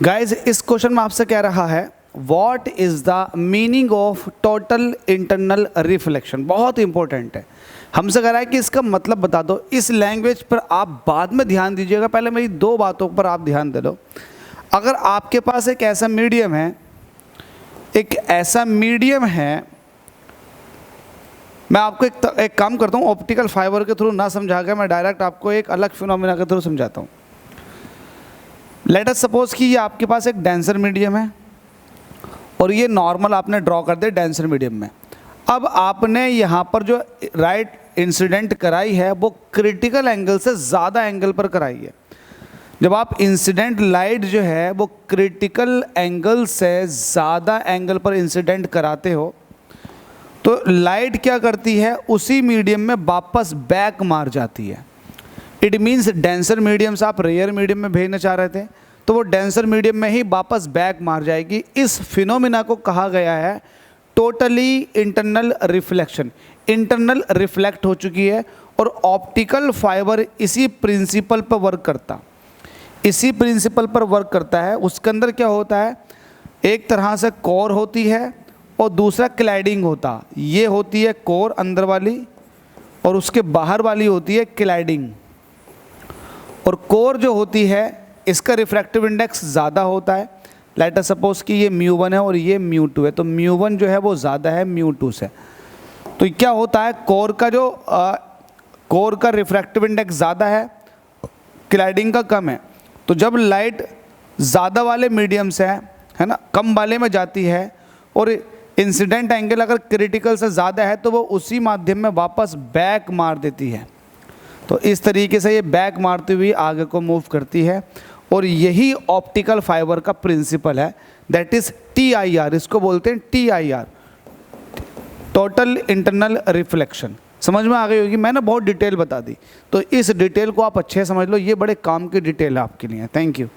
Guys इस question में आपसे कह रहा है what is the meaning of total internal reflection. बहुत इंपॉर्टेंट है। हमसे कह रहा है कि इसका मतलब बता दो। इस लैंग्वेज पर आप बाद में ध्यान दीजिएगा, पहले मेरी दो बातों पर आप ध्यान दे लो। अगर आपके पास एक ऐसा मीडियम है, मैं आपको एक काम करता हूँ, ऑप्टिकल फाइबर के थ्रू ना समझा के मैं डायरेक्ट आपको एक अलग फिनोमिना के थ्रू समझाता हूँ। लेट अस सपोज कि ये आपके पास एक डेंसर मीडियम है और ये नॉर्मल आपने ड्रॉ कर दिया डेंसर मीडियम में। अब आपने यहाँ पर जो राइट इंसिडेंट कराई है वो क्रिटिकल एंगल से ज़्यादा एंगल पर कराई है। जब आप इंसिडेंट लाइट जो है वो क्रिटिकल एंगल से ज़्यादा एंगल पर इंसिडेंट कराते हो तो लाइट क्या करती है, उसी मीडियम में वापस बैक मार जाती है। इट मीन्स डेंसर मीडियम से आप रेयर मीडियम में भेजना चाह रहे थे तो वो डेंसर मीडियम में ही वापस बैक मार जाएगी। इस फिनोमिना को कहा गया है totally internal reflection. Internal reflect हो चुकी है और ऑप्टिकल फाइबर इसी प्रिंसिपल पर वर्क करता है। उसके अंदर क्या होता है, एक तरह से कोर होती है और दूसरा क्लैडिंग होता। ये होती है कोर अंदर वाली और उसके बाहर वाली होती है क्लैडिंग। और कोर जो होती है इसका रिफ्रैक्टिव इंडेक्स ज़्यादा होता है। लेट अस सपोज कि ये μ1 है और ये μ2 है, तो μ1 जो है वो ज़्यादा है μ2 से। तो क्या होता है, कोर का रिफ्रैक्टिव इंडेक्स ज़्यादा है, क्लैडिंग का कम है। तो जब लाइट ज़्यादा वाले मीडियम से है ना कम वाले में जाती है और इंसिडेंट एंगल अगर क्रिटिकल से ज़्यादा है तो वो उसी माध्यम में वापस बैक मार देती है। तो इस तरीके से ये बैक मारती हुई आगे को मूव करती है और यही ऑप्टिकल फाइबर का प्रिंसिपल है, दैट इज TIR। इसको बोलते हैं TIR, टोटल इंटरनल रिफ्लेक्शन। समझ में आ गई होगी, मैंने बहुत डिटेल बता दी। तो इस डिटेल को आप अच्छे समझ लो, ये बड़े काम की डिटेल है आपके लिए। Thank you.